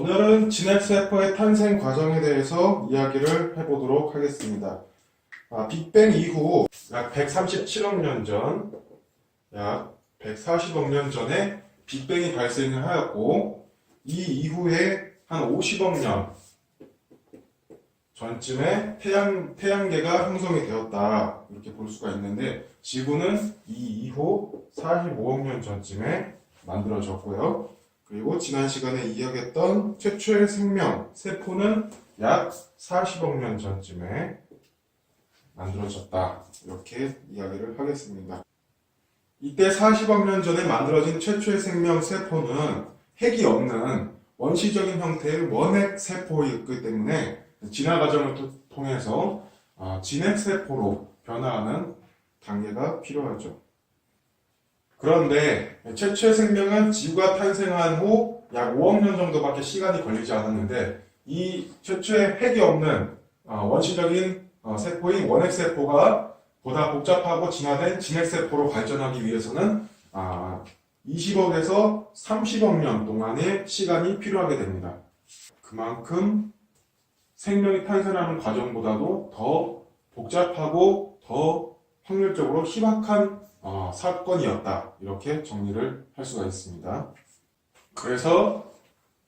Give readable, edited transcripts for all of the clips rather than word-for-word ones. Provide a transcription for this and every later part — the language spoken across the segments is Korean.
오늘은 진핵세포의 탄생 과정에 대해서 이야기를 해보도록 하겠습니다. 빅뱅 이후 약 137억 년 전, 약 140억 년 전에 빅뱅이 발생을 하였고, 이 이후에 한 50억 년 전쯤에 태양계가 형성이 되었다, 이렇게 볼 수가 있는데, 지구는 이 이후 45억 년 전쯤에 만들어졌고요. 그리고 지난 시간에 이야기했던 최초의 생명, 세포는 약 40억 년 전쯤에 만들어졌다, 이렇게 이야기를 하겠습니다. 이때 40억 년 전에 만들어진 최초의 생명, 세포는 핵이 없는 원시적인 형태의 원핵 세포였기 때문에 진화 과정을 통해서 진핵 세포로 변화하는 단계가 필요하죠. 그런데 최초의 생명은 지구가 탄생한 후 약 5억 년 정도밖에 시간이 걸리지 않았는데, 이 최초의 핵이 없는 원시적인 세포인 원핵세포가 보다 복잡하고 진화된 진핵세포로 발전하기 위해서는 20억에서 30억 년 동안의 시간이 필요하게 됩니다. 그만큼 생명이 탄생하는 과정보다도 더 복잡하고 더 확률적으로 희박한 사건이었다, 이렇게 정리를 할 수가 있습니다. 그래서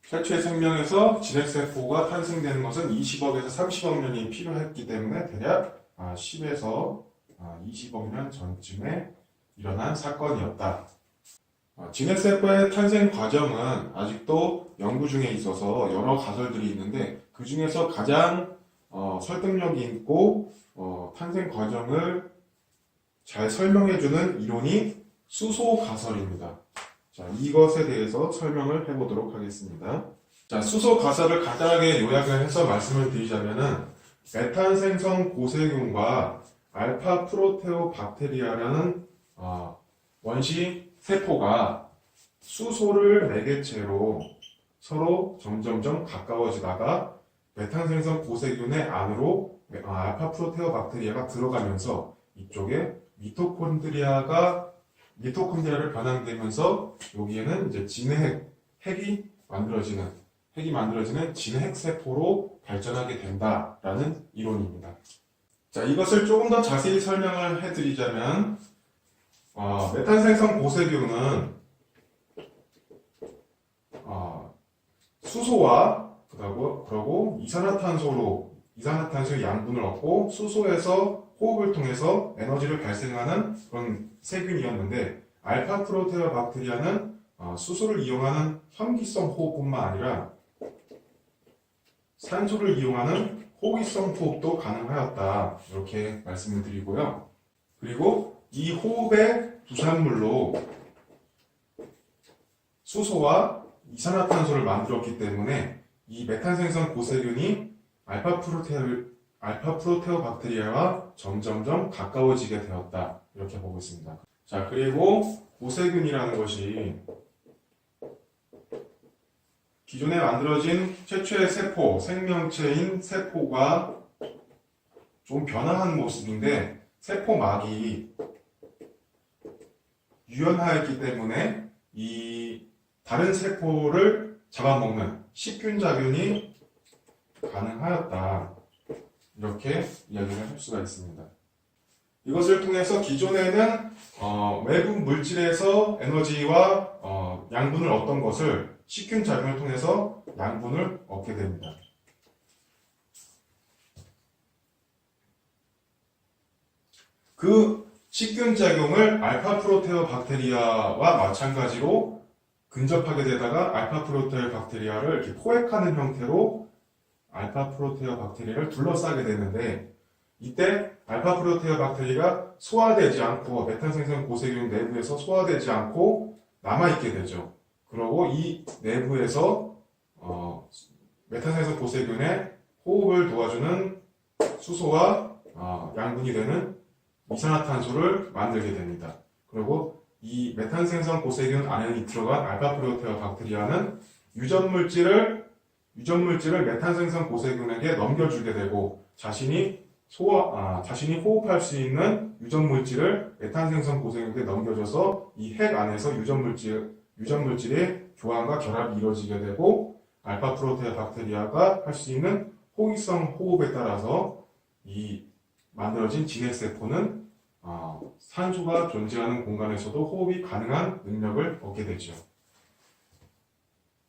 최초의 생명에서 진핵세포가 탄생되는 것은 20억에서 30억 년이 필요했기 때문에 대략 10에서 20억 년 전쯤에 일어난 사건이었다. 진핵세포의 탄생 과정은 아직도 연구 중에 있어서 여러 가설들이 있는데, 그 중에서 가장 설득력이 있고 탄생 과정을 잘 설명해주는 이론이 수소 가설입니다. 자, 이것에 대해서 설명을 해보도록 하겠습니다. 자, 수소 가설을 간단하게 요약을 해서 말씀을 드리자면은, 메탄 생성 고세균과 알파 프로테오박테리아라는 원시 세포가 수소를 매개체로 서로 점점점 가까워지다가 메탄 생성 고세균의 안으로 알파 프로테오박테리아가 들어가면서 이쪽에 미토콘드리아를 변환되면서 여기에는 이제 핵이 만들어지는 진핵 세포로 발전하게 된다라는 이론입니다. 자, 이것을 조금 더 자세히 설명을 해드리자면, 메탄 생성 고세균은 수소와 그리고 이산화탄소의 양분을 얻고 수소에서 호흡을 통해서 에너지를 발생하는 그런 세균이었는데, 알파 프로테오박테리아는 수소를 이용하는 현기성 호흡뿐만 아니라 산소를 이용하는 호기성 호흡도 가능하였다, 이렇게 말씀을 드리고요. 그리고 이 호흡의 부산물로 수소와 이산화탄소를 만들었기 때문에 이 메탄 생성 고세균이 알파 프로테오박테리아와 점점점 가까워지게 되었다, 이렇게 보고 있습니다. 자, 그리고 고세균이라는 것이 기존에 만들어진 최초의 생명체인 세포가 좀 변화한 모습인데, 세포막이 유연하였기 때문에 이 다른 세포를 잡아먹는 식균작용이 가능하였다, 이렇게 이야기를 할 수가 있습니다. 이것을 통해서 기존에는 외부 물질에서 에너지와 양분을 얻던 것을 식균작용을 통해서 양분을 얻게 됩니다. 그 식균작용을 알파 프로테오박테리아와 마찬가지로 근접하게 되다가 알파 프로테오박테리아를 이렇게 포획하는 형태로 알파 프로테오박테리아를 둘러싸게 되는데, 이때 알파 프로테오박테리아가 소화되지 않고 메탄 생성 고세균 내부에서 소화되지 않고 남아있게 되죠. 그리고 이 내부에서 메탄 생성 고세균의 호흡을 도와주는 수소와 양분이 되는 이산화탄소를 만들게 됩니다. 그리고 이 메탄 생성 고세균 안에 들어간 알파 프로테오박테리아는 유전물질을 메탄 생성 고세균에게 넘겨주게 되고, 자신이 호흡할 수 있는 유전물질을 메탄 생성 고세균에게 넘겨줘서 이 핵 안에서 유전물질의 교환과 결합이 이루어지게 되고, 알파 프로테아 박테리아가 할 수 있는 호기성 호흡에 따라서 이 만들어진 진핵세포는 산소가 존재하는 공간에서도 호흡이 가능한 능력을 얻게 되죠.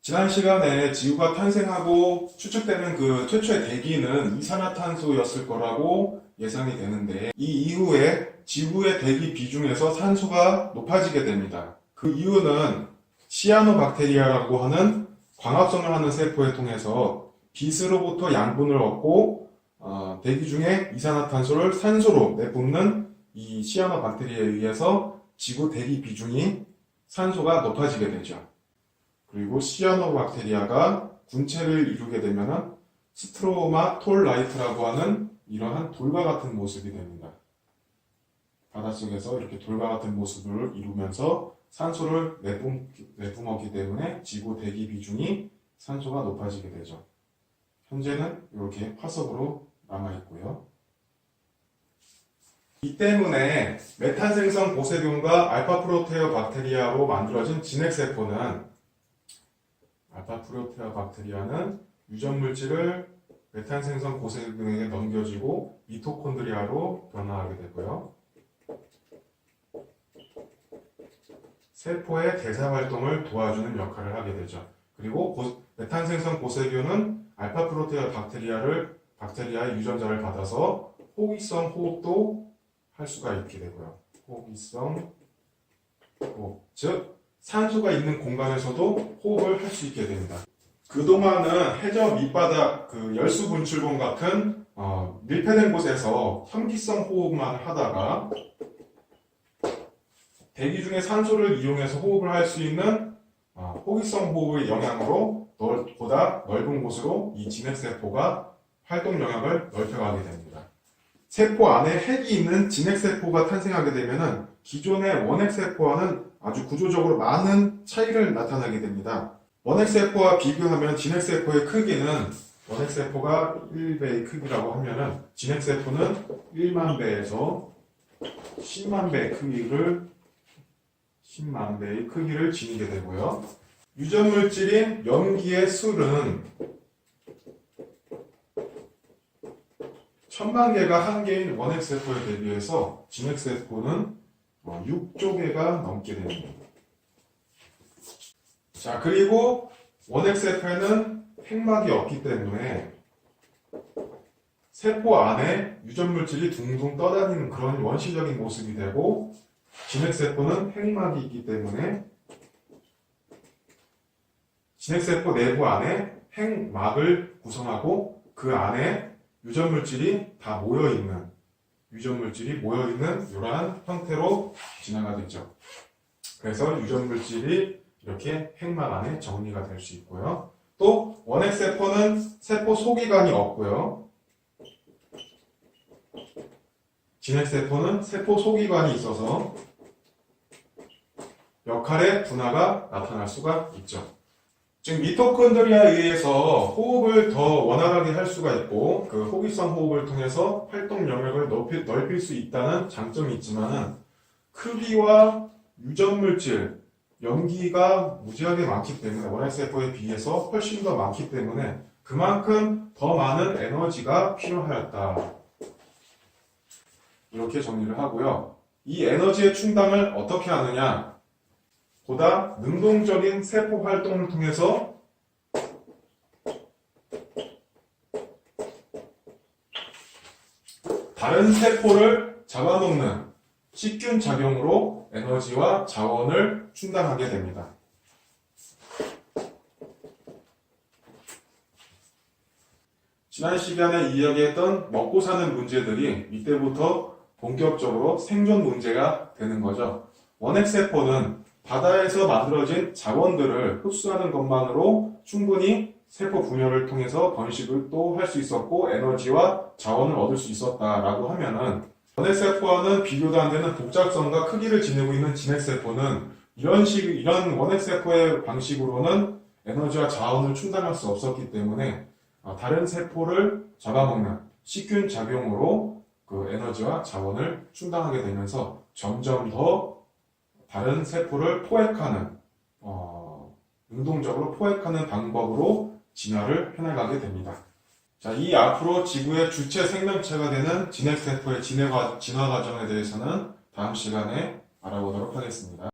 지난 시간에 지구가 탄생하고 추측되는 그 최초의 대기는 이산화탄소였을 거라고 예상이 되는데 이 이후에 지구의 대기 비중에서 산소가 높아지게 됩니다. 그 이유는 시아노박테리아라고 하는 광합성을 하는 세포에 통해서 빛으로부터 양분을 얻고 대기 중에 이산화탄소를 산소로 내뿜는 이 시아노박테리아에 의해서 지구 대기 비중이 산소가 높아지게 되죠. 그리고 시아노박테리아가 군체를 이루게 되면 스트로마톨라이트라고 하는 이러한 돌과 같은 모습이 됩니다. 바닷속에서 이렇게 돌과 같은 모습을 이루면서 산소를 내뿜었기 때문에 지구 대기 비중이 산소가 높아지게 되죠. 현재는 이렇게 화석으로 남아있고요. 이 때문에 메탄 생성 보세균과 알파 프로테어 박테리아로 만들어진 진핵세포는 알파 프로테아 박테리아는 유전 물질을 메탄 생성 보세균에게 넘겨주고 미토콘드리아로 변화하게 되고요. 세포의 대사 활동을 도와주는 역할을 하게 되죠. 그리고 메탄 생성 보세균은 알파 프로테아 박테리아의 유전자를 받아서 호기성 호흡도 할 수가 있게 되고요. 호기성 호흡, 즉 산소가 있는 공간에서도 호흡을 할 수 있게 됩니다. 그동안은 해저 밑바닥 열수 분출봉 같은 밀폐된 곳에서 현기성 호흡만 하다가 대기 중에 산소를 이용해서 호흡을 할 수 있는 호기성 호흡의 영향으로 보다 넓은 곳으로 이 진핵세포가 활동 영역을 넓혀가게 됩니다. 세포 안에 핵이 있는 진핵세포가 탄생하게 되면 기존의 원핵세포와는 아주 구조적으로 많은 차이를 나타나게 됩니다. 원핵세포와 비교하면 진핵세포의 크기는 원핵세포가 1배의 크기라고 하면 진핵세포는 1만 배에서 10만 배의 크기를 지니게 되고요. 유전물질인 염기의 술은 1000만 개가 한 개인 원핵세포에 대비해서 진핵세포는 6조 개가 넘게 됩니다. 자, 그리고 원핵세포에는 핵막이 없기 때문에 세포 안에 유전물질이 둥둥 떠다니는 그런 원시적인 모습이 되고, 진핵세포는 핵막이 있기 때문에 진핵세포 내부 안에 핵막을 구성하고 그 안에 유전물질이 모여있는 이러한 형태로 진화가 되죠. 그래서 유전물질이 이렇게 핵막 안에 정리가 될 수 있고요. 또 원핵세포는 세포 소기관이 없고요. 진핵세포는 세포 소기관이 있어서 역할의 분화가 나타날 수가 있죠. 즉 미토콘드리아에 의해서 호흡을 더 원활하게 할 수가 있고 그 호기성 호흡을 통해서 활동 영역을 넓힐 수 있다는 장점이 있지만 크기와 유전물질, 염기가 무지하게 많기 때문에 원핵세포에 비해서 훨씬 더 많기 때문에 그만큼 더 많은 에너지가 필요하였다. 이렇게 정리를 하고요. 이 에너지의 충당을 어떻게 하느냐? 보다 능동적인 세포 활동을 통해서 다른 세포를 잡아먹는 식균 작용으로 에너지와 자원을 충당하게 됩니다. 지난 시간에 이야기했던 먹고 사는 문제들이 이때부터 본격적으로 생존 문제가 되는 거죠. 원핵세포는 바다에서 만들어진 자원들을 흡수하는 것만으로 충분히 세포 분열을 통해서 번식을 또 할 수 있었고 에너지와 자원을 얻을 수 있었다라고 하면은 원핵세포와는 비교도 안 되는 복잡성과 크기를 지니고 있는 진핵세포는 이런 원핵세포의 방식으로는 에너지와 자원을 충당할 수 없었기 때문에 다른 세포를 잡아먹는 식균 작용으로 그 에너지와 자원을 충당하게 되면서 점점 더 다른 세포를 포획하는 능동적으로 포획하는 방법으로 진화를 해나가게 됩니다. 자, 이 앞으로 지구의 주체 생명체가 되는 진핵세포의 진화 과정에 대해서는 다음 시간에 알아보도록 하겠습니다.